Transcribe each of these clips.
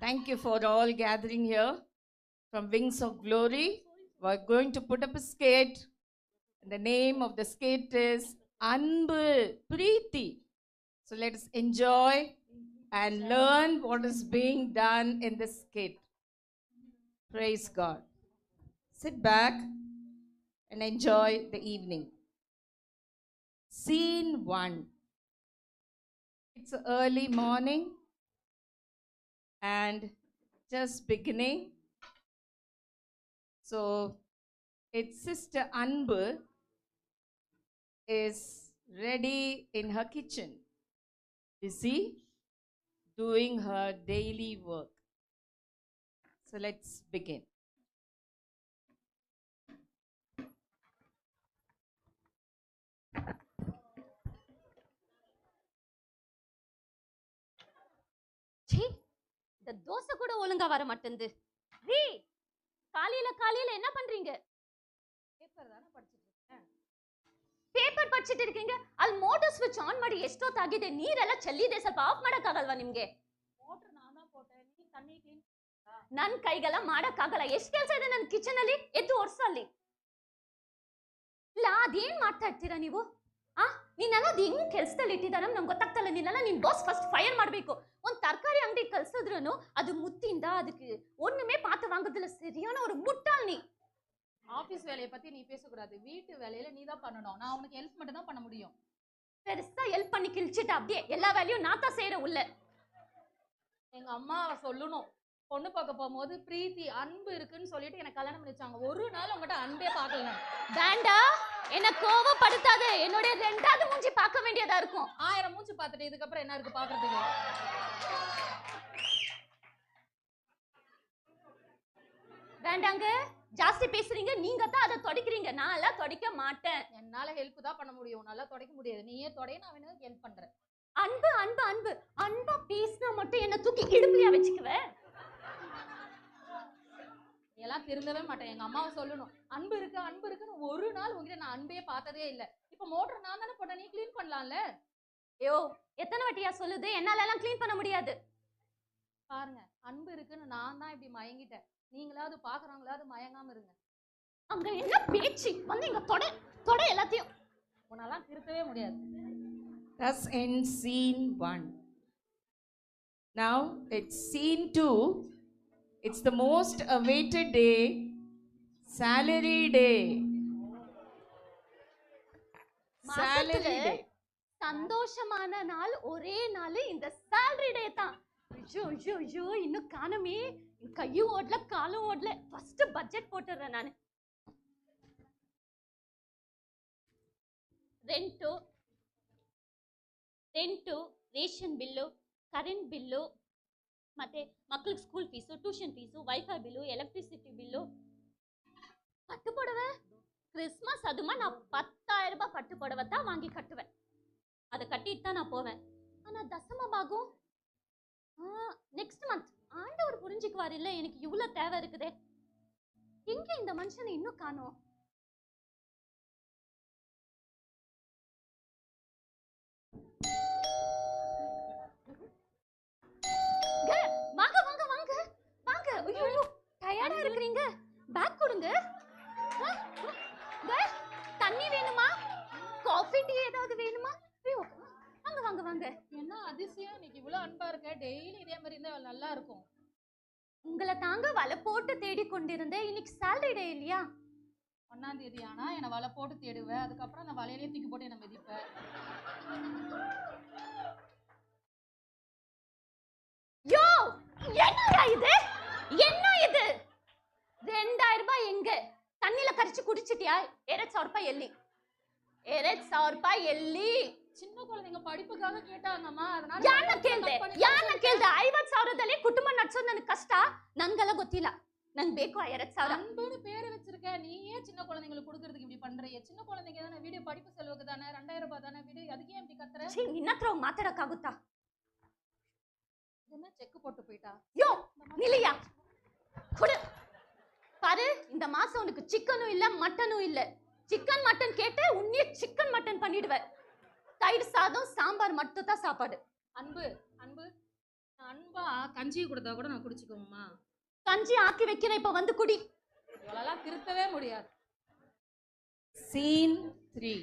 Thank you for all gathering here from Wings of Glory. We're going to put up a skate. And the name of the skate is Anbu Preeti. So let us enjoy and learn what is being done in the skate. Praise God. Sit back and enjoy the evening. Scene 1. It's early morning and just beginning. So it's Sister Anbu is ready in her kitchen, busy doing her daily work. So let's begin. இந்த தோசை கூட ஒழுங்கா வர மாட்டேங்குது. ரீ, காலையில என்ன பண்றீங்க? Paper தான படிச்சிட்டு இருக்கேன். ಪೇಪರ್ ಪಡ್ಚಿಟ್ಟು இருக்கீங்க. ಅಲ್ಲಿ ಮೋಟರ್ ಸ್ವಿಚ್ ಆನ್ ಮಾಡಿ ಎಷ್ಟೊತ್ತಾಗಿದೆ? ನೀರೆಲ್ಲ ಚೆಲ್ಲಿದೆ, ಸ್ವಲ್ಪ ಆಫ್ ಮಾಡಕ್ಕಾಗಲ್ವಾ ನಿಮ್ಗೆ? ಮೋಟರ್ ನಾನು போட்டேன், ನೀ ತಣ್ಣಿ ಕ್ಲೀನ್ ನನ್ ಕೈಗೆಲ್ಲ ಮಾಡಕ್ಕಾಗಲ್ಲ. ಎಷ್ಟು ಕೆಲಸ ಇದೆ ನನ್ನ ಕಿಚನ್ ಅಲ್ಲಿ, ಎದ್ದು ಒರ್ಸಲ್ಲಿ. ಇಲ್ಲ, ಅದೇನ್ ಮಾಡ್ತಾ ಇರ್ತೀರಾ ನೀವು? ನೀನೆಲ್ಲ ಅದು ಹೆಂಗ್ ಕೆಲ್ಸದಲ್ಲಿ ಇಟ್ಟಿದಾರ ನಮ್ಗೆ ಗೊತ್ತಾಗ್ತಲ್ಲ. ನೀನೆಲ್ಲ ನಿನ್ ಬಾಸ್ ಫಸ್ಟ್ ಫೈರ್ ಮಾಡ್ಬೇಕು. ಒಂದ್ ತರಕಾರಿ ಅಂಗಡಿ ಕಲ್ಸಿದ್ರು ಅದು ಮುತ್ತಿಂದ அதுக்கு ஒண்ணுமே பார்த்து வாங்குறதுல சரியான ஒரு முட்டாள் நீ. ஆபீஸ் வேலையை பத்தி நீ பேசக்கூடாது. வீட்டு வேலையில நீ தான் பண்ணணும். நான் உனக்கு ஹெல்ப் மட்டும் தான் பண்ண முடியும். பெருசா ஹெல்ப் பண்ணி கிழிச்சிட்டு அப்படியே எல்லா வேலையும் நான் தான் செய்யற உள்ள. எங்க அம்மாவை சொல்லணும், பொண்ணு பார்க்க போகும்போது பிரீத்தி அன்பு இருக்குன்னு சொல்லிட்டு எனக்கு கல்யாணம் பண்ணி வச்சாங்க. ஒரு நாள் உங்ககிட்ட அன்பே பார்க்கல. வேண்டா, என்ன கோவப்படுத்தாது. என்னோட ரெண்டாவது மூஞ்சி பார்க்க வேண்டியதா இருக்கும். 1000 மூஞ்சி பார்த்துட்டு இதுக்கப்புறம் என்ன இருக்கு பாக்குறதுக்கு? வேண்டாங்க, ஜாஸ்தி பேசுறீங்க. நீங்க தான் அதை தொடைக்கிறீங்க, நான் எல்லாம் தொடைக்க மாட்டேன். என்னால ஹெல்ப் தான் பண்ண முடியும், நல்லா தொடைக்க முடியாது. நீயே தொடைய, நான் வேணும் ஹெல்ப் பண்றேன். அன்பு அன்பு அன்பு அன்பா பேசினா மட்டும் என்ன தூக்கி இடுப்புலையா வச்சுக்குவேன்? எல்லாம் திருந்தவே மாட்டேன். எங்க அம்மாவை சொல்லணும், அன்பு இருக்குன்னு ஒரு நாள் உங்ககிட்ட நான் அன்பே பார்த்ததே இல்லை. இப்ப மோட்டர் நான் தானே போட்டேன், நீ கிளீன் பண்ணலாம்ல. ஐயோ, எத்தனை வாட்டியா சொல்லுது? என்னால எல்லாம் கிளீன் பண்ண முடியாது. பாருங்க, அன்பு இருக்குன்னு நான் தான் இப்படி மயங்கிட்டேன். நீங்களாவது பாக்குறவங்களாவது மயங்காம இருங்க. அங்க என்ன பேச்சு வந்து இங்க தொட எல்லாத்தையும். உன்னெல்லாம் திருத்தவே முடியாது. Thus ends scene 1. Now it's scene 2. It's the most awaited day, salary day. Salary day. சந்தோஷமான நாள் ஒரே நாள் இந்த salary day தான். ஐயோ இன்னும் காணமே. கையும் ஓடல காலும் ஓடல. ஃபர்ஸ்ட் பட்ஜெட் போட்டுறேன் நான். Rent, ration bill, current bill, ಮತ್ತೆ ಮಕ್ಕಳಿಗೆ school fees, tuition fees, wifi bill, electricity bill, பட்டு புடவை. கிறிஸ்மஸ் அதுமா நான் 10,000 ரூபாய் பட்டு புடவை தான் வாங்கி கட்டுவேன். அதை கட்டிட்டு தான் நான் போவேன். ஆனா தசம பாகம் நெக்ஸ்ட் மந்த் ஆண்டவர் புரிஞ்சுக்குவார். இல்ல எனக்கு இவ்வளவு தேவை இருக்குதே. எங்க இந்த மனுஷனை இன்னும் காணோம்? வாங்க வாங்க வாங்க வாங்க. ஐயோ, டயர்டா இருக்கிறீங்க? பேக் கொடுங்க. தண்ணி வேணுமா? காஃபி டீ ஏதாவது வேணுமா? வாங்க வாங்க வாங்க. என்ன அதிசயம், இன்னைக்கு இவ்வளவு அன்பா இருக்க. டெய்லி இதே மாதிரி இருந்தா நல்லா இருக்கும். உங்களை தாங்க வலை போட்டு தேடி கொண்டிருந்தேன். இன்னைக்கு salary day இல்லையா? 1ஆம் தேதி ஆனா என்ன வலை போட்டு தேடுவேன். அதுக்கப்புறம் அந்த வலையிலே தூக்கி போட்டு என்ன மிதிப்பேன். யோ, என்ன இது? என்ன இது? 2000 ரூபாய் எங்க? தண்ணில கரைச்சு குடிச்சிட்டியா? 2,000 ரூபாய் எல்லி. 2,000 ரூபாய் எல்லி. ಚಿನ್ನ ಕುಳಂಗ ಪಡಿಪಕ್ಕಾಗ ಕೇಟಾಂಗಮ್ಮ ಅದನ್ನ ಯಾನ ಕೇಳ್ದೆ 50,000ದಲ್ಲಿ ಕುಟುಂಬ ನಡೆಸೋದು ನನಗೆ ಕಷ್ಟ. ನಂಗೆಲ್ಲ ಗೊತ್ತಿಲ್ಲ, ನಂಗೆ ಬೇಕು 2,000. அன்புன்னு பேர் வச்சிருக்க, நீயே சின்ன குழந்தைங்களுக்கு கொடுக்கிறதுக்கு இப்படி பண்றீங்க. சின்ன குழந்தைங்க தானே, வீடியோ படிப்பு செலவுக்கு தானே, 2,000 ரூபாய் தானே வீடு, அதுக்கே இப்படி கத்துற? ನಿನ್ನ ಹತ್ರ ಹೋಗಿ ಮಾತಾಡಕ್ಕಾಗುತ್ತಾ? என்ன செக் போட்டு போயிட்டா? யோ நிலையா கொடு பாரு. இந்த மாசம் உனக்கு சிக்கனும் இல்ல மட்டனும் இல்ல. சிக்கன் மட்டன் கேட்டு உன்னையே சிக்கன் மட்டன் பண்ணிடுவேன். தயிர் சாதம் சாம்பார் மட்டும் தான் சாப்பாடு. அன்பு அன்பு அன்பா கஞ்சி கொடுத்தா கூட நான் குடிச்சுக்கோங்கம்மா. கஞ்சி ஆக்கி வைக்கிறேன், இப்ப வந்து குடி. இவளெல்லாம் திருத்தவே முடியாது. Scene 3.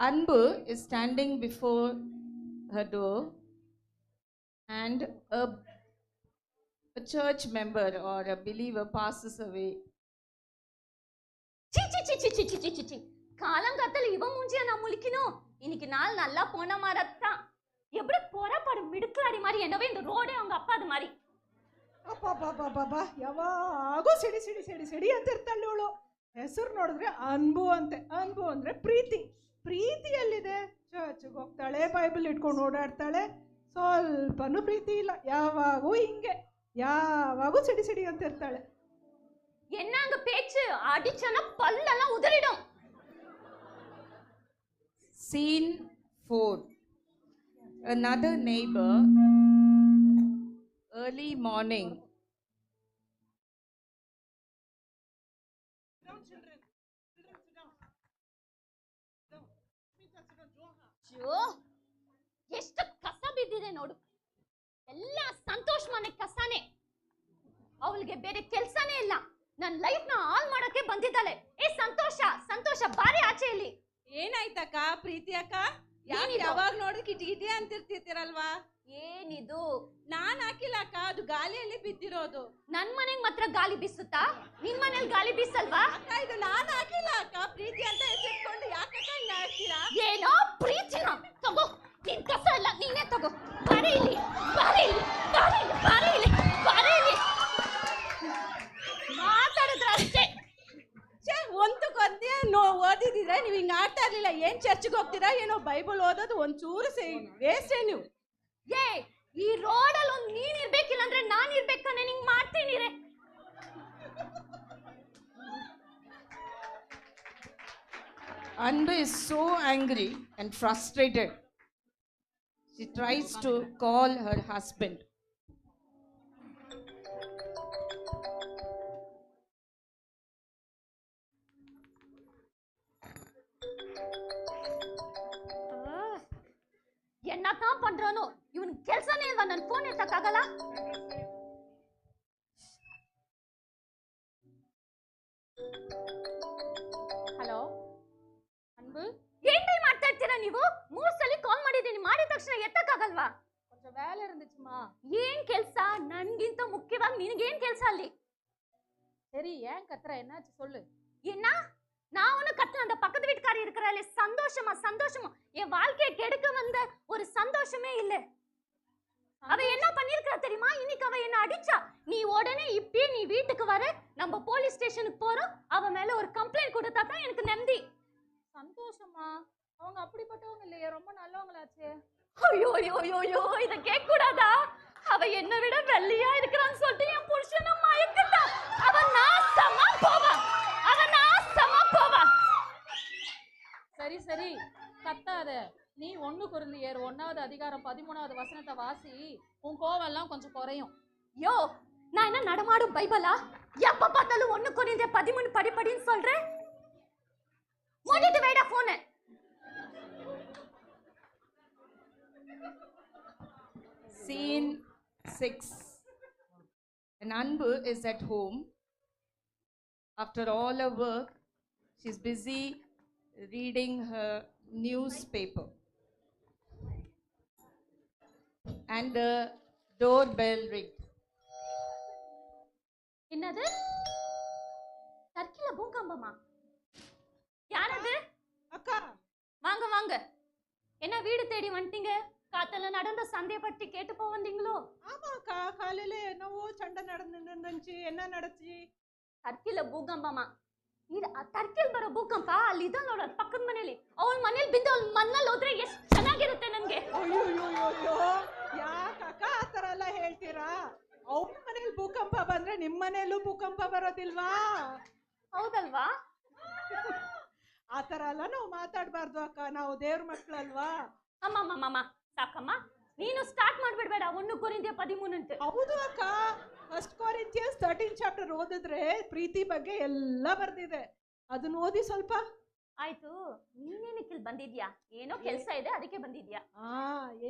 Anbu is standing before her door and a church member or a believer passes away. C C C C C C C C C. காலங்காத்தால இவன் மூஞ்சியா நான் முழிக்கணும். இன்னைக்கு நாள் நல்லா போன மாதிரிதான். எப்படி பொறப்பாடு மிடுக்கலாடி மாதிரி, என்னவே இந்த ரோடே அவங்க அப்பா அது மாதிரி. ಅಪ್ಪ ಯಾವಾಗೂ ಸಿಡಿ ಸಿಡಿ ಸಿಡಿ ಸಿಡಿ ಅಂತ ಇರ್ತಾಳೆ ಅವಳು. ಹೆಸರು ನೋಡಿದ್ರೆ ಅನ್ಬು ಅಂತೆ. ಅನ್ಬು ಅಂದ್ರೆ ಪ್ರೀತಿ. ಪ್ರೀತಿ ಎಲ್ಲಿದೆ? ಚರ್ಚ್ಗೆ ಹೋಗ್ತಾಳೆ, ಬೈಬಲ್ ಇಟ್ಕೊಂಡು ಓಡಾಡ್ತಾಳೆ, ಸ್ವಲ್ಪನೂ ಪ್ರೀತಿ ಇಲ್ಲ. ಯಾವಾಗೂ ಹಿಂಗೆ, ಯಾವಾಗೂ ಸಿಡಿ ಸಿಡಿ ಅಂತ ಇರ್ತಾಳೆ. என்னங்க பேச்சு? அடிச்சனா பல்லெல்லாம் உதறிடும். Scene 4. Another neighbor, early morning. ಅಯ್ಯೋ, ಎಷ್ಟು ಕಸ ಬಿದ್ದಿದೆ ನೋಡು. ಎಲ್ಲ ಸಂತೋಷ್ ಮನೆ ಕಸನೇ. ಅವಳಿಗೆ ಬೇರೆ ಕೆಲ್ಸನೇ ಇಲ್ಲ. ನನ್ನ ಲೈಫ್ ನ ಹಾಳು ಮಾಡಕ್ಕೆ ಬಂದಿದ್ದಾಳೆ. ಏ ಸಂತೋಷ, ಸಂತೋಷ ಬಾರಿ ಆಚೆ ಇಲ್ಲಿ. ಏನಾಯ್ತಕ್ಕ? ಪ್ರೀತಿ ಅಕ್ಕ ಏನಿದು? ಯಾವಾಗ ನೋಡಿದ್ರೆ ಕಿಟಿ ಕಿಟಿ ಅಂತಿರ್ತಿರ್ತೀರಲ್ವಾ? ಏನಿದು? ನಾನ್ ಹಾಕಿಲ್ಲ ಅಕ್ಕ, ಅದು ಗಾಳಿಯಲ್ಲಿ ಬಿದ್ದಿರೋದು. ನನ್ ಮನೆಗ್ ಮಾತ್ರ ಗಾಳಿ ಬೀಸುತ್ತಾ? ನಿನ್ ಮನೇಲಿ ಗಾಳಿ ಬೀಸಲ್ವಾ? ಅಕ್ಕ ಇದು ನಾನ್ ಹಾಕಿಲ್ಲ ಅಕ್ಕ, ಪ್ರೀತಿ ಅಂತ ಹೆಸರಿಟ್ಕೊಂಡು ಯಾಕಕ್ಕ ಹಿಂಗ ಹಾಕ್ತೀರಾ? ಏನೋ ಪ್ರೀತಿನ ತಗೋ. ನಿನ್ ಕಸ ಎಲ್ಲ ನೀನೇ ತಗೋ. ಬಾರಿ ಇಲ್ಲಿ, ಬಾರಿ ಇಲ್ಲಿ, ಬಾರಿ ಇಲ್ಲಿ, ಬಾರಿ ಇಲ್ಲಿ, ಬಾರಿ ಇಲ್ಲಿ. ಮಾತಾಡಿದ್ರ ಅಷ್ಟೇ. ಒಂದಕ್ಕೊಂದೇ ಓದಿದ್ರೆ ನೀವ್ ಹಿಂಗ ಆಡ್ತಾ ಇರ್ಲಿಲ್ಲ. ಏನ್ ಚರ್ಚ್ಗೆ ಹೋಗ್ತೀರಾ ಏನೋ? ಬೈಬಲ್ ಓದೋದು ಒಂಚೂರು ವೇಸ್ಟೇ ನೀವು. ಏ, ಈ ರೋಡಲ್ಲಿ ಒಂದ್ ನೀನ್ ಇರ್ಬೇಕಿಲ್ಲ ಅಂದ್ರೆ ನಾನ್ ಇರ್ಬೇಕಾನೆ. ನಿಂಗ್ ಮಾಡ್ತೀನಿ ರೇ. Anbu is so angry and frustrated. She tries to call her husband. என்னதான் பண்றானோ இவனுக்கு ಕೆಲ್ಸನೇ ಇಲ್ವಾ? ನನ್ ಫೋನ್ ಎತ್ತಕ್ಕಾಗಲ್ಲ. ಹಲೋ ಅನ್ಬು, ಏನ್ರಿ ಮಾಡ್ತಾ ಇರ್ತೀರಾ ನೀವು? 3 ಸಲ ಕಾಲ್ ಮಾಡಿದೀನಿ, ಮಾಡಿದ ತಕ್ಷಣ ಎತ್ತಕ್ಕಾಗಲ್ವಾ? ಕೊಂಚ வேலை இருந்துச்சுமா. ಏನ್ ಕೆಲ್ಸ? ನನ್ಗಿಂತ ಮುಖ್ಯವಾಗಿ ನಿನಗೇನ್ ಕೆಲ್ಸ ಅಲ್ಲಿ? சரி, ஏன் கத்துற? என்னாச்சு சொல்லு. என்ன? நான் ஒண்ணு கத்து, அந்த பக்கத்து வீட்டுக்காரி இருக்கிறாளே, சந்தோஷமா சந்தோஷமா என் வாழ்க்கையை கெடுக்க வந்த ஒரு சந்தோஷமே இல்ல. அவ என்ன பண்ணிருக்கா தெரியுமா? இன்னைக்கு அவ என்ன அடிச்சா. நீ உடனே இப்பயே நீ வீட்டுக்கு வர, நம்ம போலீஸ் ஸ்டேஷனுக்கு போறோம். அவ மேல ஒரு கம்ப்ளைண்ட் கொடுத்தா தான் எனக்கு நம்பி. சந்தோஷமா? அவங்க அப்படிப்பட்டவங்க இல்லையே, ரொம்ப நல்லவங்களாச்சே. ஐயோ ஐயோ ஐயோ ஐயோ, இத கேட்க கூடாதா? அவ என்ன விட வெள்ளையா இருக்கிறான்னு சொல்லிட்டு என் புருஷனை மயக்கிட்டா. அவ நாசமா போவா, அவ நாசமா போவா. சரி சரி, கத்தாத. நீ 1 கொரிந்தியர் 1வது அதிகாரம் 13வது வசனத்தை வாசி. உன் கோவம் எல்லாம் கொஞ்சம் குறையும். யோ, நான் என்ன நடமாடும் பைபிளா? எப்ப பார்த்தாலும் 1 கொரிந்தியர் 13 படின்னு சொல்றேன். மூடிட்டு வைடா போனை. Scene 6. And Anbu is at home. After all her work, she's busy reading her newspaper. And the doorbell ringed. என்னது? டர்க்கில பூகம்பமா? யாரது? ಅಕ್ಕ வாங்க வாங்க. என்ன வீடு தேடி வந்துட்டீங்க? காத்தல நடந்த சந்தைய பத்தி கேட்டு போக வந்தீங்களோ? ஆமா அக்கா, காலையில என்னவோ சண்டை நடந்துச்சு. என்ன நடந்துச்சு? ಟರ್ಕಿಲ ಭೂಕಂಪಮ್ಮ. ಇದು ಟರ್ಕಿಲ್ ಬರೋ ಭೂಕಂಪ ಅಲ್ಲಿ ಇದಲ್ಲ ನೋಡ, ಪಕ್ಕದ ಮನೇಲಿ. ಅವಳ ಮನೇಲಿ ಬಿದ್ದು ಅವಳ ಮಣ್ಣಲ್ಲಿ ಹೋದ್ರೆ ಎಷ್ಟು ಚೆನ್ನಾಗಿರುತ್ತೆ ನನ್ಗೆ. ಅಯ್ಯೋ, ಯಾಕಕ್ಕ ಆ ಥರ ಎಲ್ಲ ಹೇಳ್ತೀರಾ? ಅವ್ರ ಮನೇಲಿ ಭೂಕಂಪ ಬಂದ್ರೆ ನಿಮ್ಮ ಮನೇಲೂ ಭೂಕಂಪ ಬರೋದಿಲ್ವಾ? ಹೌದಲ್ವಾ? ಆ ಥರ ಎಲ್ಲ ನಾವು ಮಾತಾಡಬಾರ್ದು ಅಕ್ಕ, ನಾವು ದೇವ್ರ ಮಕ್ಕಳಲ್ವಾ? ಅಮ್ಮಮ್ಮಮ್ಮ ಸಾಕಮ್ಮ, ನೀನು ಸ್ಟಾರ್ಟ್ ಮಾಡ್ಬಿಡ್ಬೇಡ 1 ಕೊರಿಂಥಿಯ 13 ಅಂತ. ಹೌದು ಅಕ್ಕ, 1 ಕೊರಿಂಥಿಯನ್ಸ್ 13 ಚಾಪ್ಟರ್ ಓದಿದ್ರೆ ಪ್ರೀತಿ ಬಗ್ಗೆ ಎಲ್ಲ ಬರ್ದಿದೆ. ಅದನ್ನ ಓದಿ ಸ್ವಲ್ಪ. ಆಯ್ತು, ನೀನೇನಕ್ಕೆ ಇಲ್ಲಿ ಬಂದಿದ್ಯಾ? ಏನೋ ಕೆಲಸ ಇದೆ, ಅದಕ್ಕೆ ಬಂದಿದ್ಯಾ?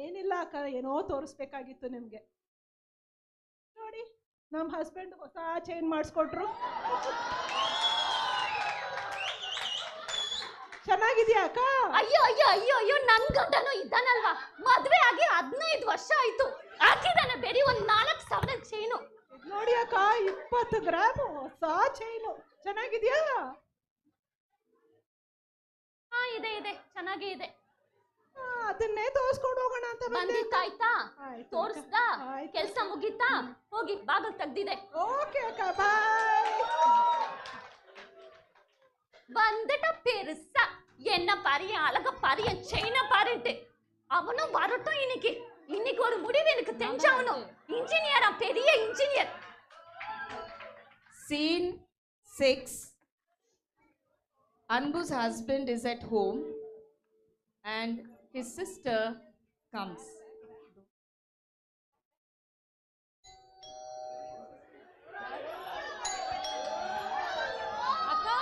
ಏನಿಲ್ಲ ಅಕ್ಕ, ಏನೋ ತೋರಿಸ್ಬೇಕಾಗಿತ್ತು ನಿಮ್ಗೆ. ನೋಡಿ, ನಮ್ಮ ಹಸ್ಬೆಂಡ್ ಹೊಸ ಚೈನ್ ಮಾಡಿಸ್ಕೊಟ್ರು. ಚೆನ್ನಾಗಿದ್ಯಾ ಅಕ್ಕ? ಅಯ್ಯೋ ಅಯ್ಯೋ ಅಯ್ಯೋ ಅಯ್ಯೋ, ನನ್ ಗಂಡನು ಇದ್ದಾನಲ್ವಾ, ಮದ್ವೆ ಆಗಿ 15 ವರ್ಷ ಆಯ್ತು, ಹಾಕಿದಾನೆ ಬೇರೆ ಒಂದ್ 4,000 ಚೈನು. ನೋಡಿ ಅಕ್ಕ, 20 ಗ್ರಾಮ್ ಹೊಸ ಚೈನು. ಚೆನ್ನಾಗಿದ್ಯಾ? ಹಾ, ಇದೆ ಇದೆ, ಚೆನ್ನಾಗೇ ಇದೆ. ಅದನ್ನೇ ತೋರ್ಸ್ಕೊಂಡು ಹೋಗೋಣ ಅಂತ ಬಂದಿತ್ತಾಯ್ತಾ? ತೋರಿಸ್ದ? ಕೆಲ್ಸ ಮುಗೀತಾ? ಹೋಗಿ ಬಾಗಲ್ ತೆಗ್ದಿದೆ. ಓಕೆ ಅಕ್ಕ, ಬಾಯ್. வந்துட்ட பெருசா என்ன பாரு, அழக பாரு, என் செயின பாருட்டு. அவனும் வரட்டும் இன்னைக்கு. இன்னைக்கு ஒரு முடிவு எனக்கு தெரிஞ்சாகணும். இன்ஜினியரா, பெரிய engineer. Scene 6. Anbu's husband is at home and his sister comes. அக்கா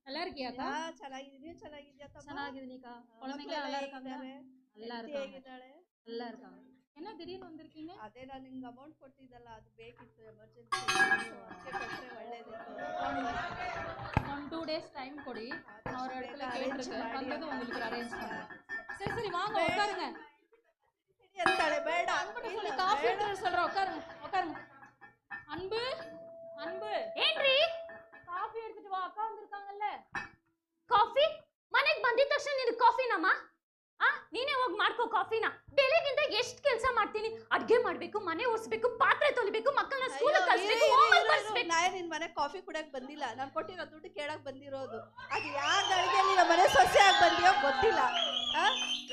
நல்லா இருக்கியா அக்கா? ಚೆನ್ನಾಗಿದ್ದೀನಿ. ಚೆನ್ನಾಗಿದ್ಯಾ ತಮ್ಮ? ಚೆನ್ನಾಗಿದ್ದೀನಿக்கா. குழந்தைங்க நல்லா இருக்காங்க? நல்லா இருக்காங்க. ಹೇಗಿದ್ದಾಳೆ? நல்லா இருக்காங்க. என்ன திடீர்னு வந்திருக்கீங்க? ಅದೇ ನಾನು ನಿಂಗೆ ಅಮೌಂಟ್ ಕೊಟ್ಟಿದ್ದಲ್ಲ, ಅದು ಬೇಕಿತ್ತು, ಎಮರ್ಜೆನ್ಸಿ. ಅದಕ್ಕೆ ಕೊಟ್ಟರೆ ಒಳ್ಳೇದಿತ್ತು. 1-2 days டைம் கொடி. நான் ஒரு இடத்துல கேட்டிருக்கேன், வந்தது உங்களுக்கு அரேஞ்ச் பண்ணுறேன். சரி சரி, வாங்க உட்காருங்க. ಅಂತಾಳೆ, ಬೇಡ சொல்லி காஃபி எடுத்து சொல்றேன், உட்காருங்க உட்காருங்க. அன்பு அன்பு, ಏನ್ರಿ? காஃபி எடுத்துட்டு வா, அக்கா வந்திருக்காங்கல்ல. ಕಾಫಿ? ಮನೆಗೆ ಬಂದಿದ ತಕ್ಷಣ ನಿನಗೆ ಕಾಫಿನಮ್ಮ? ನೀನೇ ಹೋಗಿ ಮಾಡ್ಕೋ ಕಾಫಿನ. ಬೆಳಗಿಂದ ಎಷ್ಟು ಕೆಲಸ ಮಾಡ್ತೀನಿ, ಅಡ್ಗೆ ಮಾಡ್ಬೇಕು, ಮನೆ ಒರೆಸ್ಬೇಕು, ಪಾತ್ರೆ ತೊಳಿಬೇಕು, ಮಕ್ಕಳನ್ನ ಸ್ಕೂಲ್ ಕಳಿಸ್ಬೇಕು, ಹೋಮ್ವರ್ಕ್ ಮಾಡಿಸ್ಬೇಕು. ನಾನು ನಿನ್ ಮನೆ ಕಾಫಿ ಕುಡಿಯಕ್ ಬಂದಿಲ್ಲ, ನಾನು ಕೊಟ್ಟಿರೋ ದುಡ್ಡು ಕೇಳಕ್ ಬಂದಿರೋದು. ಅದು ಯಾರ ಅಡಿಗೆಯಲ್ಲಿ ನಮ್ಮ ಮನೆ ಸೊಸೆಯಾಗಿ ಬಂದಿಯೋ ಗೊತ್ತಿಲ್ಲ.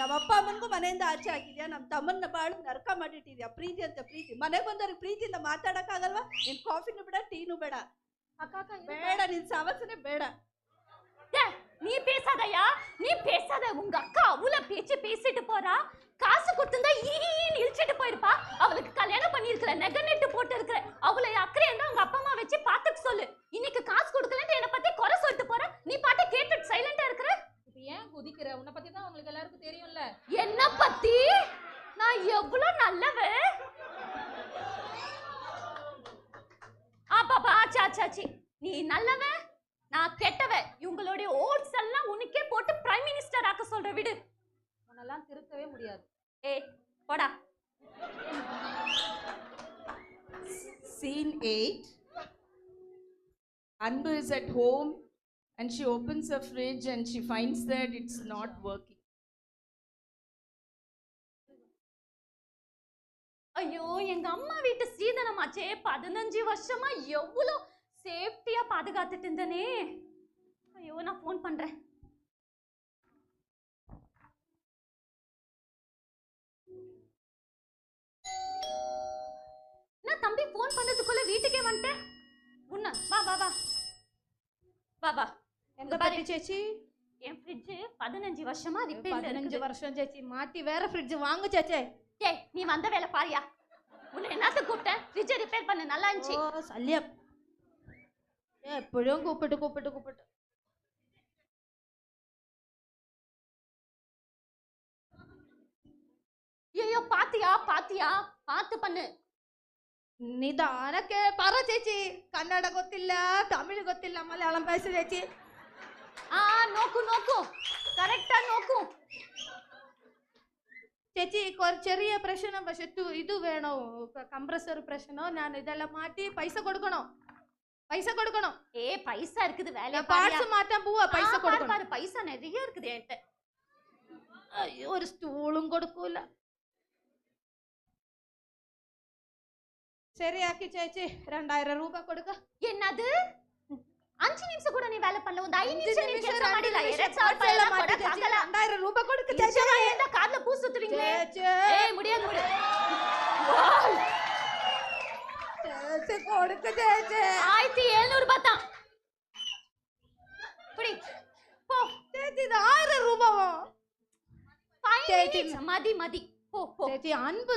ನಮ್ಮ ಅಪ್ಪ ಅಮ್ಮನಿಗೂ ಮನೆಯಿಂದ ಆಚೆ ಆಗಿದ್ಯಾ, ನಮ್ಮ ತಮ್ಮನ್ನ ಬಾಳು ನರಕ ಮಾಡಿಟ್ಟಿದ್ಯಾ. ಪ್ರೀತಿ ಅಂತ ಪ್ರೀತಿ, ಮನೆಗೆ ಬಂದವ್ರಿಗೆ ಪ್ರೀತಿಯಿಂದ ಮಾತಾಡಕ್ಕಾಗಲ್ವಾ? ನಿನ್ ಕಾಫಿನೂ ಬೇಡ, ಟೀನು ಬೇಡ. அக்கா ಬೇಡ, ನಿನ್ ಸಾವಸನೆ ಬೇಡ. நீ பேசாதயா, நீ பேசாத. உங்க அக்கா அவ்வளவு பேச்சு பேசிட்டு போறா. காசு கொடுத்திருந்தா ஈன்னு இழிச்சிட்டு போயிருப்பா. அவளுக்கு கல்யாணம் பண்ணிருக்கிற, நகை நெட்டு போட்டு இருக்கிற, அவளை அக்கறை இருந்தா உங்க அப்பா அம்மா வச்சு பாத்துக்க சொல்லு. இன்னைக்கு காசு கொடுக்கலன்னு என்ன பத்தி குறை சொல்லிட்டு போற, நீ பாட்டு கேட்டுட்டு சைலண்டா இருக்கிற. இப்ப ஏன் குதிக்கிற? உன்னை பத்தி தான் உங்களுக்கு எல்லாருக்கும் தெரியும்ல. என்ன பத்தி? நான் எவ்வளவு நல்லவ. பாபா, ஆச்சாச்சாச்சி, நீ நல்லவ, நான் கெட்டவ. இவங்களுடைய ஓட்ஸ் எல்லாம் உனக்கே போட்டு பிரைம் மினிஸ்டர் ஆக்க சொல்ற. விடு, உன்னெல்லாம் திருத்தவே முடியாது. ஏய் போடா. Scene 8. Anbu is at home and she opens her fridge and she finds that it's not working. ஐயோ, எங்க அம்மா வீட்டு சீதனமாச்சே, 15 வருஷமா எவ்வளவு சேஃப்டியா பாதுகாத்துட்டு இருந்தனே. ஐயோ, நான் போன் பண்றேன். நான் தம்பி போன் பண்ணதுக்குள்ள வீட்டுக்கே வந்துட்டேன். உன்ன வா வா வா வா வா. எங்க பாட்டி சேச்சி, என் ஃப்ரிட்ஜ் 15 வருஷமா ரிப்பேர்ல 15 இருக்கு. வருஷம் சேச்சி, மாத்தி வேற ஃப்ரிட்ஜ் வாங்கு சேச்சே. ஏய், நீ வந்த வேலை பாரியா? உன்னை என்னத்துக்கு கூப்பிட்டேன்? ஃப்ரிட்ஜை ரிப்பேர் பண்ண, நல்லா இருந்துச்சு. ஓ சல்லியா, எப்படியும் கூப்பிட்டு. ஐயோ, பாத்தியா பாத்தியா, பார்த்து பண்ணு. ನಿಧಾನಕ್ಕೆ ಪಾರ ಚೇಚಿ. ಕನ್ನಡ ಗೊತ್ತಿಲ್ಲ, ತಮಿಳು ಗೊತ್ತಿಲ್ಲ, ಮಲಯಾಳಂ பேசு ಚೇಚಿ. നോക്കൂ നോക്കൂ, കറക്റ്റാ നോക്കൂ. ചേച്ചി ഒരു ചെറിയ പ്രശ്നം, പക്ഷെ ഇത് വേണോ, കംപ്രസർ പ്രശ്നോ. ഞാൻ ഇതെല്ലാം മാറ്റി പൈസ കൊടുക്കണോ? பைசா இருக்குது, வேலைய പാർട്സ് മാറ്റാൻ പോവാ, പൈസ കൊടുക്കണം. பாரு, பைசா நிறைய இருக்குது என்கிட்ட. അയ്യോ, ഒരു സ്റ്റൂളും കൊടുക്കൂല. ശരിയാക്കി ചേച്ചി, 2000 രൂപ കൊടുക്ക. என்னது? 5 நிமிஷம் கூட நீ வேலை பண்ணல, ஒரு 5 நிமிஷம் நீ ಕೆಲಸ ಮಾಡಿಲ್ಲ. 2000 ರೂಪಾಯಿ ಕೊಡಕ್ಕಾಗಲ್ಲ. 2000 ரூப கொடுக்க சேச்சி. என்ன காதுல பூ சுத்துறீங்களே? சேச்சி, ஏய் முடியாது முடி. சேச்சி கொடுக்க சேச்சி. 1700 ரூபாய் தான். புடி போ சேச்சி, இது 1000 ரூபாவா? 5 minutes மதி மதி. போ போ ചേച്ചി, അൻപ്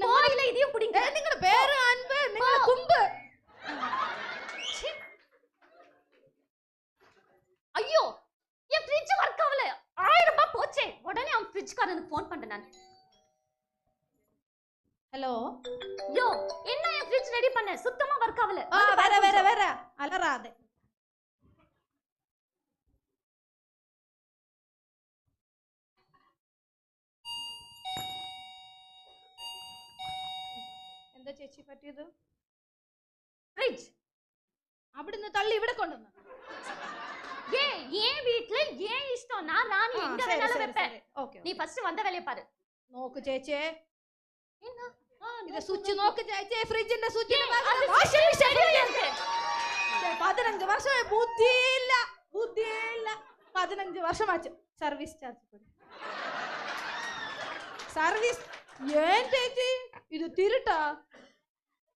போயில இதையும் புடிங்க. നിങ്ങളുടെ പേര് അൻപ്, നിങ്ങൾ കുമ്പ്. ஐயோ, என் யோ என்ன என் ஃப்ரிட்ஜ் ரெடி பண்ண சுத்தமா ஒர்க் ஆகல வேற வேற வேற அலறாதே. എന്താ ചേച്ചി പറ്റിയത്? ஃப்ரிட்ஜ் അവിടുന്ന് തള്ളി ഇവിടെ കൊണ്ടുവന്നു. ஏன் வீட்ல ஏன் இஷ்டம் நான் ராணி எங்க வேணாலும் வைப்பேன். ഓക്കെ நீ ஃபர்ஸ்ட் வந்த வேலைய பாரு. നോക്ക് ചേച്ചേ. என்ன ഇത് സ്വിച്ച് നോക്ക് ചേച്ചേ, ഫ്രിഡ്ജിന്റെ സ്വിച്ച്. அது வாஷிங் மிஷின் இருக்கு. 15 വർഷമായി ബുദ്ധിയില്ല. 15 വർഷമാச்சு. സർവീസ് ചാർജ് കൊடு. സർവീസ് ഏൻ ചേച്ചി ഇത് തിരുട്ടാ?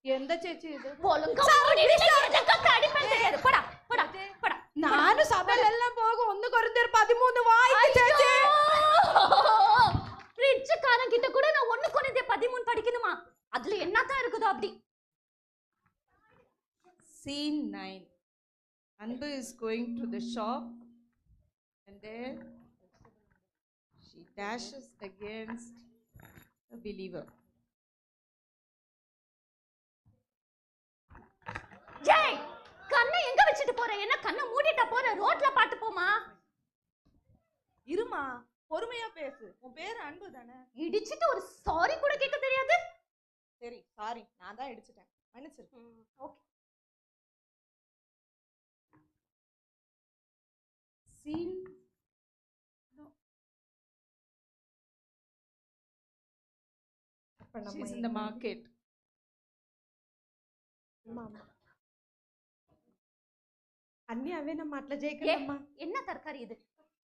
എന്താ ചേച്ചി ഇത്? ஒழுங்கா எதுக்கு அடிப்பேன் தெரியாது. போடா போடா போடா. ನಾನು ಸಭೆಲೆல்லாம் போகும். ഒന്ന് കുറഞ്ഞ 13 வாய்க்கு ചേച്ചി. ஃப்ரிட்ஜ் காரன் கிட்ட கூட நான் ஒண்ணு குறைந்தே 13 படிக்கணுமா? அதுல என்னதான் இருக்குதோ அப்படி. Scene 9. Anbu is going to the shop and there she dashes against a believer. Jai கண்ணை எங்க வச்சிட்டு போற? என்ன கண்ணை மூடிட்ட போற? ரோட்ல பாட்டு போமா? இருமா, பொறுமையா பேசு. உன் பேர் அன்பு தானே? இடிச்சிட்டு ஒரு சாரி கூட கேட்க தெரியாது. சரி சாரி, நான் தான் இடிச்சிட்டேன், மன்னிச்சிரு. Okay. Scene she's in the market. అన్ని అవే நம்ம అట్లా చేయకమ్మా. என்ன தர்காரி இது?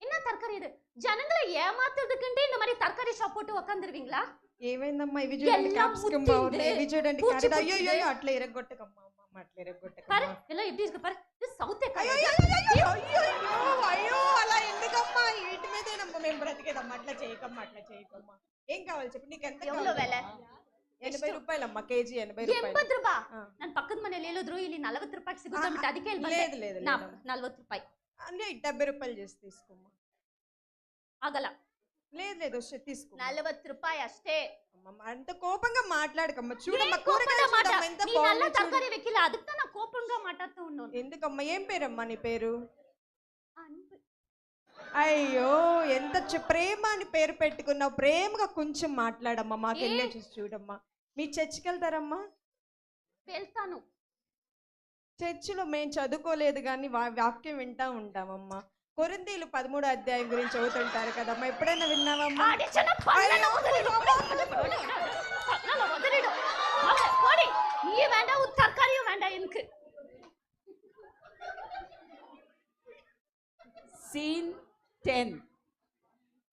என்ன தர்காரி இது? ஜனங்களை ஏமாத்துறதுக்குன்ட்டு இந்த மாதிரி தர்காரி ஷாப் போட்டு உட்காந்துருவீங்களா? ఏమైందమ్మా ఇవి చూడండి, క్యాప్సికమ్ పౌడర్ ఇవి చూడండి, క్యారెట్. అయ్యో అయ్యో అట్లా ఇరగొట్టకమ్మా అమ్మ, అట్లా ఇరగొట్టకమ్మా. பாரு எல்லாம் எப்படி இருக்கு பாரு. இது సౌత్ అయ్యో అయ్యో అలా ఎందుకమ్మా? వీటి మీదే మేము బ్రతికేదమ్మా. అట్లా చేయకమ్మా, అట్లా చేయకమ్మా. ఏం కావాలి చెప్పు, నీకు ఎంత எவ்வளவு வேலை? 80 రూపాయలమ్మా కేజీ. 80 రూపాయలు. 80 ರೂಪಾಯಿ. ನಾನು ಪಕ್ಕದ ಮನೆಯಲ್ಲಿ ಹೇಳಿದ್ರು ಇಲ್ಲಿ 40 ರೂಪಾಯಿಗೆ ಸಿಗುತ್ತೆ ಅಂತ ಅದಕ್ಕೆ ಇಲ್ಲಿ ಬಂದೆ. లేదు లేదు 40 ರೂಪಾಯಿ అంటే 70 రూపాయలు చేసి తీసుకోమ్మా. ಆಗಲ್ಲ. లేదు లేదు వస్తే తీసుకో. 40 ರೂಪಾಯಿ ಅಷ್ಟೇ. అమ్మమ్మ అంత కోపంగా మాట్లాడకమ్మా. చూడమ్మా ఏం కూరగాయలు కోపంగా చూడమ్మా ఎంత ನೀನೆಲ್ಲ బాగుంది. ತರಕಾರಿ వెక్కిಲ್ಲ ಅದಕ್ಕೆ ನಾನು ಕೋಪಂగా ಮಾತಾಡ್ತಾ ఉన్నాను. ఎందుకమ్మా? ఏం పేరమ్మా నీ పేరు? అన్బు. అయ్యో ఎంత ప్రేమ అని పేరు పెట్టుకున్నావు. ప్రేమగా కొంచెం మాట్లాడమ్మా. మాకెళ్ళే చూసి చూడమ్మా. మీ చర్చికి వెళ్తారమ్మా? వెళ్తాను. చర్చిలో మేము చదువుకోలేదు కానీ వాక్యం వింటా ఉంటామమ్మా. కొరింథీయులు 13వ అధ్యాయం గురించి చదువుతుంటారు కదమ్మా, ఎప్పుడైనా విన్నావమ్మా? అడిచన పన్నల వదలిడు. పన్నల వదలిడు. ఓడి நீ வேண்டாம் உன் தரகாரியும் வேண்டாம் எனக்கு. Scene 10.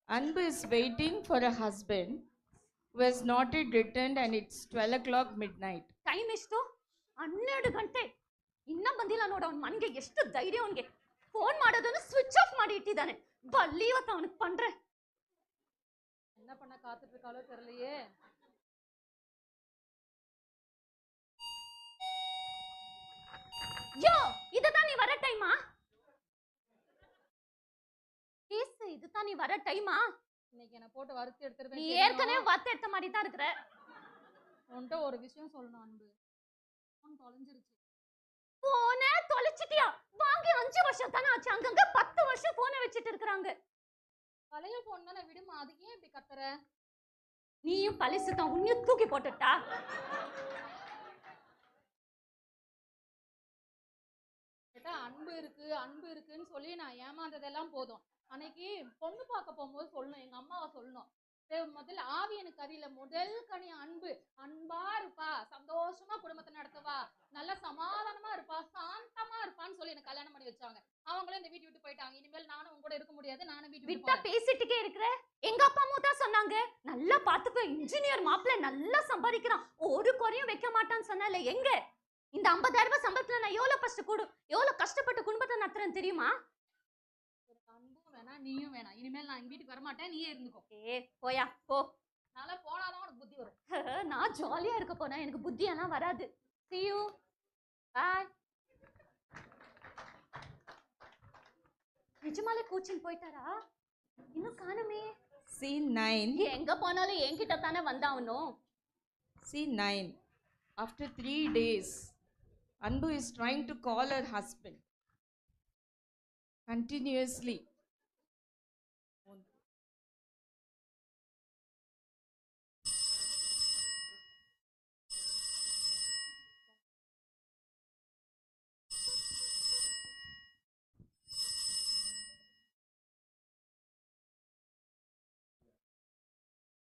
Anbu is waiting for a husband who has not yet returned and it's 12 o'clock midnight. Time ಎಷ್ಟು? 12 ಗಂಟೆ ಇನ್ನ ಬಂದಿಲ್ಲ ನೋಡ. ಅವನ ಮನ್ಗೆ ಎಷ್ಟು ಧೈರ್ಯ ಅವನಿಗೆ. ಫೋನ್ ಮಾಡೋದನ್ನು ಸ್ವಿಚ್ ಆಫ್ ಮಾಡಿ ಇಟ್ಟಿದ್ದಾನೆ. ಬಲ್ಲಿ ಇವತ್ತು ಅವನಿಗೆ ಪಂಡ್ರೆ என்ன பண்ண காத்துட்டு இருக்காளோ தெரியலையே. யோ இதுதான் நீ வர டைமா? பேசு, இதுதான் நீ வர டைமா? இன்னைக்கு என்ன போட்டு வறுத்து நீ எடுத்துருவேன். ஏற்கனவே வார்த்தை எடுத்த மாதிரி தான் இருக்கிற. உன்கிட்ட ஒரு விஷயம் சொல்லணும் அன்பு. ஃபோன் தொலைஞ்சிருச்சு. போனை தொலைச்சிட்டியா? வாங்கி 5 வருஷம் தானே ஆச்சு. அங்கங்க 10 வருஷம் போனை வச்சிட்டு இருக்காங்க. பழைய ஃபோன் தானே, விடுமா. அதுக்கு ஏன் இப்படி கத்துற? நீயும் பழிசு தான் உன்னையும் தூக்கி போட்டுட்டா. கேட்டா அன்பு இருக்கு அன்பு இருக்குன்னு சொல்லி நான் ஏமாந்ததெல்லாம் போதும். அன்னைக்கு பொண்ணு பார்க்க போகும்போது சொல்லணும், எங்க அம்மாவை சொல்லணும். முதல்ல ஆவி எனக்கு அறியல. முதல் கனி அன்பு. அன்பா இருப்பா, சந்தோஷமா குடும்பத்தை நடத்துவா, நல்ல சமாதானமா இருப்பா, சாந்தமா இருப்பான்னு சொல்லி எனக்கு கல்யாணம் பண்ணி வச்சாங்க. அவங்களும் இந்த வீட்டு விட்டு போயிட்டாங்க. இனிமேல் நானும் உங்க கூட இருக்க முடியாது. நானும் வீட்டு விட்டு விட்டா பேசிட்டுக்கே இருக்கிற. எங்க அப்பா அம்மா தான் சொன்னாங்க நல்லா பாத்துக்கோ, இன்ஜினியர் மாப்பிள்ள நல்லா சம்பாதிக்கிறான், ஒரு குறையும் வைக்க மாட்டான்னு சொன்னால. எங்க இந்த 50,000 ரூபாய் சம்பளத்துல நான் எவ்வளவு கஷ்டப்பட்டு குடும்பத்தை நடத்துறேன்னு தெரியுமா? அன்பும் வேணாம், நீயும் வேணாம். இனிமேல் நான் எங்க வீட்டுக்கு வரமாட்டேன், நீயே இருந்துக்கோ. போயா போ. நல்லா போனாதான் உனக்கு புத்தி வரும். நான் ஜாலியா இருக்க போனா எனக்கு புத்தியெல்லாம் வராது. See you. Bye. நிஜமாலே கோச்சிங் போயிட்டாரா? இன்னும் காணுமே. Scene 9. எங்க போனாலும் என்கிட்ட தானே வந்தாவனும். Scene 9. After 3 days, Anbu is trying to call her husband continuously.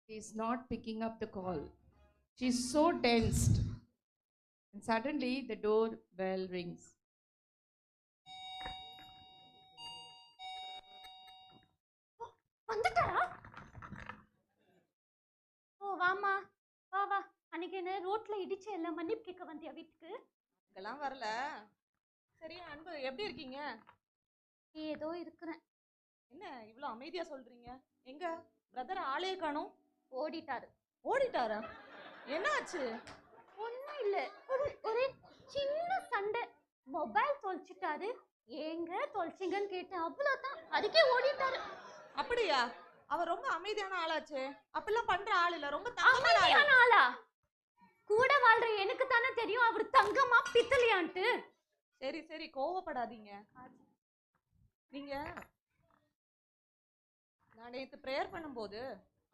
He is not picking up the call. She's so tensed. And suddenly the doorbell rings. வந்துட்டாரா? ஓ வாமா, வா வா. அன்னைக்கு என்ன ரோட்ல இடிச்சு எல்லாம் மன்னிப்பு கேட்க வந்தியா வீட்டுக்கு? இதெல்லாம் வரல. சரி அன்பு, எப்படி இருக்கீங்க? ஏதோ இருக்கிறேன். என்ன இவ்வளோ அமைதியா சொல்றீங்க? எங்க பிரதர் ஆளே காணோம்? ஓடிட்டாரு. ஓடிட்டாரா? என்னாச்சு? ஒன்றும் இல்லை, ஒரே சின்ன சண்டை. மொபைல் தொலைச்சிட்டாரு. ஏங்க தொலைச்சிங்கன்னு கேட்டேன், அவ்வளோதான். அதுக்கே ஓடிட்டாரு. அப்படியா? அவர் ரொம்ப அமைதியான ஆளாச்சே. அப்படிலாம் பண்ற ஆள் இல்ல, ரொம்ப தங்கமான ஆளு. அமைதியான ஆளா? கூட வாழ்ற எனக்கு தானே தெரியும் அவர் தங்கமா பித்தளையான்ட்டு. சரி சரி, கோவப்படாதீங்க. நீங்க, நான் நேற்று ப்ரேயர் பண்ணும்போது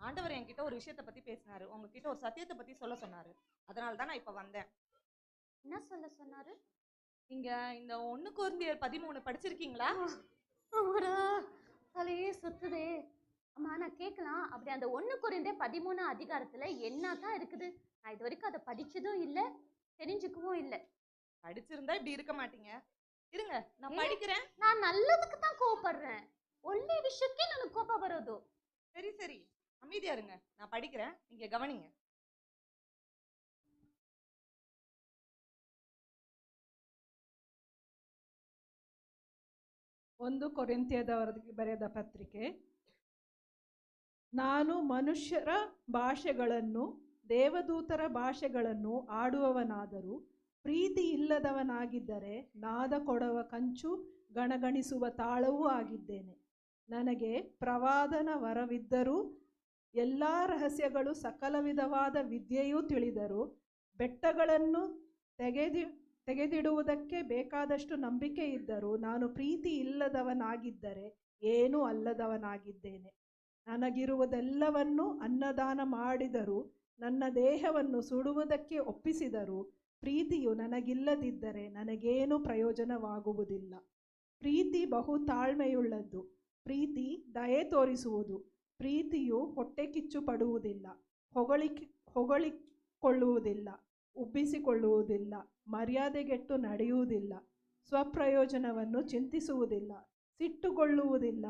ஆண்டவர் என்கிட்ட ஒரு விஷயத்தை பத்தி பேசினாரு. உங்ககிட்ட ஒரு சத்தியத்தை பத்தி சொல்ல சொன்னாரு. அதனால தான் நான் இப்ப வந்தேன். என்ன சொல்ல சொன்னாரு? நீங்க இந்த 1 கொரிந்தியர் 13 படிச்சிருக்கீங்களா? அவரா தலையே சுத்துதே. அம்மா நான் கேட்கலாம், அப்படி அந்த 1 கொரிந்தியர் 13 அதிகாரத்துல என்னதான் இருக்குது? நான் இது வரைக்கும் அதை படிச்சதும் இல்லை, தெரிஞ்சுக்கவும் இல்லை. படிச்சிருந்தா இப்படி இருக்க மாட்டீங்க. இருங்க நான் படிக்கிறேன். நான் நல்லதுக்கு தான் கோவப்படுறேன், ஒல்லே விஷயக்கே எனக்கு கோபம் வராது. சரி சரி, அமைதியா இருங்க, நான் படிக்கிறேன், நீங்க கவனிங்க. ಒಂದು ಕೊರಿಂಥಿಯದವರಿಗೆ ಬರೆದ ಪತ್ರಿಕೆ. ನಾನು ಮನುಷ್ಯರ ಭಾಷೆಗಳನ್ನು ದೇವದೂತರ ಭಾಷೆಗಳನ್ನು ಆಡುವವನಾದರೂ ಪ್ರೀತಿ ಇಲ್ಲದವನಾಗಿದ್ದರೆ ನಾದ ಕೊಡುವ ಕಂಚು ಗಣಗಣಿಸುವ ತಾಳವೂ ಆಗಿದ್ದೇನೆ. ನನಗೆ ಪ್ರವಾದನ ವರವಿದ್ದರೂ ಎಲ್ಲ ರಹಸ್ಯಗಳು ಸಕಲ ವಿಧವಾದ ವಿದ್ಯೆಯೂ ತಿಳಿದರೂ ಬೆಟ್ಟಗಳನ್ನು ತೆಗೆದಿಡುವುದಕ್ಕೆ ಬೇಕಾದಷ್ಟು ನಂಬಿಕೆ ಇದ್ದರೂ ನಾನು ಪ್ರೀತಿ ಇಲ್ಲದವನಾಗಿದ್ದರೆ ಏನೂ ಅಲ್ಲದವನಾಗಿದ್ದೇನೆ. ನನಗಿರುವುದೆಲ್ಲವನ್ನು ಅನ್ನದಾನ ಮಾಡಿದರೂ ನನ್ನ ದೇಹವನ್ನು ಸುಡುವುದಕ್ಕೆ ಒಪ್ಪಿಸಿದರೂ ಪ್ರೀತಿಯು ನನಗಿಲ್ಲದಿದ್ದರೆ ನನಗೇನೂ ಪ್ರಯೋಜನವಾಗುವುದಿಲ್ಲ. ಪ್ರೀತಿ ಬಹು ತಾಳ್ಮೆಯುಳ್ಳದ್ದು. ಪ್ರೀತಿ ದಯೆ ತೋರಿಸುವುದು. ಪ್ರೀತಿಯು ಹೊಟ್ಟೆ ಕಿಚ್ಚು ಪಡುವುದಿಲ್ಲ, ಹೊಗಳಿಕೊಳ್ಳುವುದಿಲ್ಲ, ಉಬ್ಬಿಸಿಕೊಳ್ಳುವುದಿಲ್ಲ, ಮರ್ಯಾದೆಗೆಟ್ಟು ನಡೆಯುವುದಿಲ್ಲ, ಸ್ವಪ್ರಯೋಜನವನ್ನು ಚಿಂತಿಸುವುದಿಲ್ಲ, ಸಿಟ್ಟುಗೊಳ್ಳುವುದಿಲ್ಲ,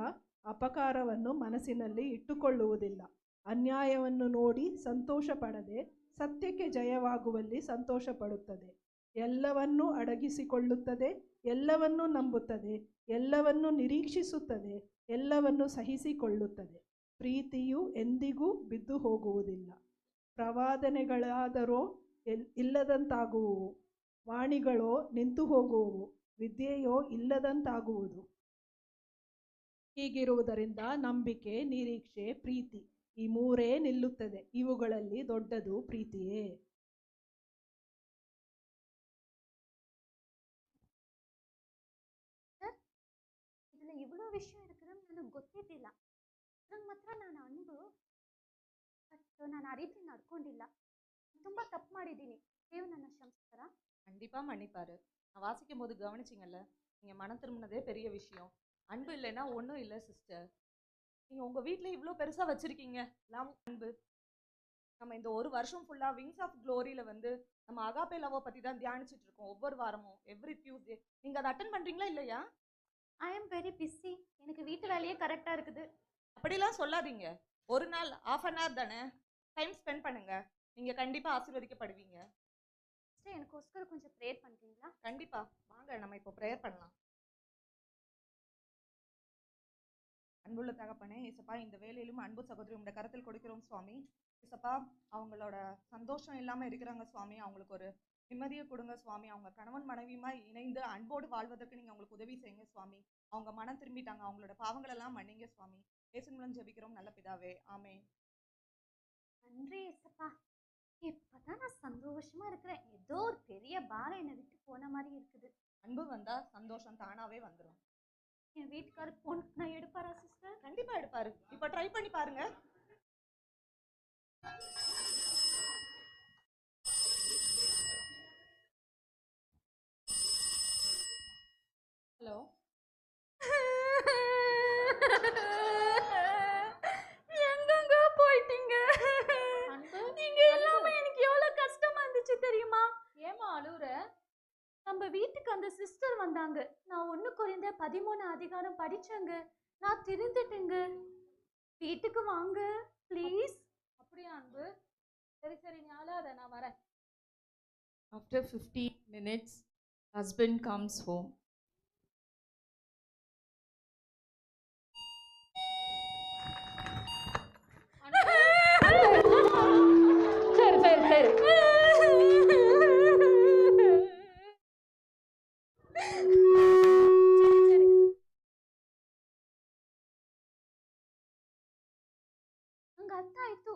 ಅಪಕಾರವನ್ನು ಮನಸ್ಸಿನಲ್ಲಿ ಇಟ್ಟುಕೊಳ್ಳುವುದಿಲ್ಲ, ಅನ್ಯಾಯವನ್ನು ನೋಡಿ ಸಂತೋಷ ಪಡದೆ ಸತ್ಯಕ್ಕೆ ಜಯವಾಗುವಲ್ಲಿ ಸಂತೋಷ ಪಡುತ್ತದೆ, ಎಲ್ಲವನ್ನೂ ಅಡಗಿಸಿಕೊಳ್ಳುತ್ತದೆ, ಎಲ್ಲವನ್ನೂ ನಂಬುತ್ತದೆ, ಎಲ್ಲವನ್ನೂ ನಿರೀಕ್ಷಿಸುತ್ತದೆ, ಎಲ್ಲವನ್ನೂ ಸಹಿಸಿಕೊಳ್ಳುತ್ತದೆ. ಪ್ರೀತಿಯು ಎಂದಿಗೂ ಬಿದ್ದು ಹೋಗುವುದಿಲ್ಲ. ಪ್ರವಾದನೆಗಳಾದರೋ ಇಲ್ಲದಂತಾಗುವುವು, ವಾಣಿಗಳೋ ನಿಂತು ಹೋಗುವವು, ವಿದ್ಯೆಯೋ ಇಲ್ಲದಂತಾಗುವುದು. ಹೀಗಿರುವುದರಿಂದ ನಂಬಿಕೆ, ನಿರೀಕ್ಷೆ, ಪ್ರೀತಿ ಈ ಮೂರೇ ನಿಲ್ಲುತ್ತದೆ. ಇವುಗಳಲ್ಲಿ ದೊಡ್ಡದು ಪ್ರೀತಿಯೇ. இதுல இவ்வளோ விஷயம் இருக்குதுன்னு ನನಗೆ ಗೊತ್ತಿದ್ದಿಲ್ಲ. ನಂಗೆ ಮಾತ್ರ ನಾನು ಅನ್ಬು ಬಟ್ ನಾನು ಆ ರೀತಿ ನಡ್ಕೊಂಡಿಲ್ಲ. ತುಂಬಾ ತಪ್ಪು ಮಾಡಿದ್ದೀನಿ. ದೇವ್ ನನ್ನ ಕ್ಷಮಿಸ್ತಾರಾ? கண்டிப்பா மன்னிப்பாரு. நான் வாசிக்கும் போது கவனிச்சிங்கல்ல, நீங்க மனம் திரும்பினதே பெரிய விஷயம். அன்பு இல்லைன்னா ஒன்றும் இல்லை சிஸ்டர். நீங்க உங்க வீட்டில் இவ்வளோ பெருசா வச்சிருக்கீங்க அன்பு. நம்ம இந்த ஒரு வருஷம் ஃபுல்லா விங்ஸ் ஆஃப் க்ளோரியில வந்து நம்ம அகாபே லவ்வை பத்தி தான் தியானிச்சுட்டு இருக்கோம் ஒவ்வொரு வாரமும், எவ்ரி டியூஸ்டே. நீங்க அதை அட்டன் பண்றீங்களா இல்லையா? I am very busy. எனக்கு வீட்டு வேலையே கரெக்டாக இருக்குது. அப்படிலாம் சொல்லாதீங்க. ஒரு நாள் 1/2 hour தானே, டைம் ஸ்பெண்ட் பண்ணுங்க. நீங்க கண்டிப்பா ஆசீர்வதிக்கப்படுவீங்க. சிஸ்டர் எனக்கோஸ்கர் கொஞ்சம் ப்ரேயர் பண்ணுறீங்களா? கண்டிப்பா வாங்க, நம்ம இப்போ ப்ரேயர் பண்ணலாம். அன்புள்ள தகப்பனே, ஏசப்பா இந்த வேலையிலும் அன்பு சகோதரி உங்களோட கருத்தில் கொடுக்கிறோம் சுவாமி. ஏசப்பா அவங்களோட சந்தோஷம் இல்லாமல் இருக்கிறாங்க சுவாமி, அவங்களுக்கு ஒரு நிம்மதியை கொடுங்க சுவாமி. அவங்க கணவன் மனைவியுமா இணைந்து அன்போடு வாழ்வதற்கு நீங்கள் அவங்களுக்கு உதவி செய்யுங்க சுவாமி. அவங்க மனம் திரும்பிட்டாங்க, அவங்களோட பாவங்களெல்லாம் மன்னிங்க சுவாமி. இயேசு மூலம் ஜெபிக்கிறோம் நல்ல பிதாவே, ஆமென். நன்றி ஏசப்பா. இப்பதான் நான் சந்தோஷமா இருக்கிறேன். ஏதோ ஒரு பெரிய பாரம் என்னை விட்டு போன மாதிரி இருக்குது. அன்பு வந்தா சந்தோஷம் தானாவே வந்துடும். என் வீட்டுக்காரர் போன் நான் எடுப்பாரா சிஸ்டர்? கண்டிப்பா எடுப்பாரு. இப்ப ட்ரை பண்ணி பாருங்க. ஹலோ, எங்கங்க போயிட்டீங்க? அன்பு, நீங்க இல்லாம எனக்கு எவ்வளவு கஷ்டமா இருந்துச்சு தெரியுமா? ஏமா அழுவுற? நம்ம வீட்டுக்கு அந்த சிஸ்டர் வந்தாங்க. நான் 1 Corinthians 13 அதிகாரம் படிச்சேங்க. நான் திருந்துட்டேங்க. வீட்டுக்கு வாங்க ப்ளீஸ். அப்படியா அன்பு? சரி சரி, நீ அழாத, நான் வரேன். After 15 minutes, husband comes home. சரி சரி சரி. ಹಂಗ ಅರ್ಥ ಆಯ್ತು.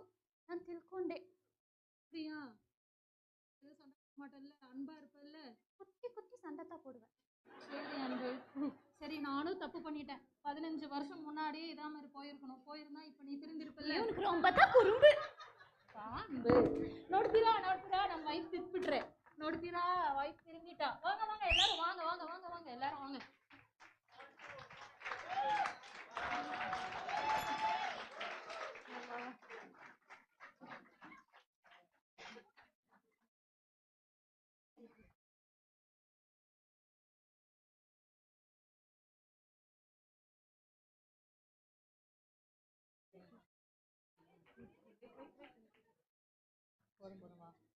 ನಾನು ತಿಳ್ಕೊಂಡೆ. அப்படியா? எதுவும் சண்டை போட மாட்டேன்ல, அன்பா இருப்பல்ல? ಕುತ್ತಿ ಕುತ್ತಿ ಸಂಡತ போடுவேன். சரி அன்பு, சரி நானும் தப்பு பண்ணிட்டேன். 15 வருஷம் முன்னாடியே இதா மாதிரி போயிருந்தா இப்ப நீ திருந்திருப்பல்ல. ಇವನಿಗೆ ரொம்ப ಕುರುಂಬು. அன்பு, ನೋಡ್ತೀರಾ ನಮ್ಮ ವೈಫ್ ತಿರ್ಬಿಟ್ರೆ, ನೋಡ್ತೀರಾ ವೈಫ್ ತಿರುಗಿட்டா. வாங்க வாங்க எல்லாரும் வாங்க வாங்க வாங்க வாங்க எல்லாரும் வாங்க.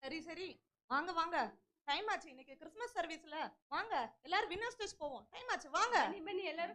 சரி சரி, வாங்க வாங்க. டைம் ஆச்சு. இன்னைக்கு கிறிஸ்மஸ் சர்வீஸ்ல. வாங்க எல்லாரும் வின்னர்ஸ் டேஸ் போவோம். டைம் ஆச்சு, வாங்க. ಬನ್ನಿ ಎಲ್ಲರೂ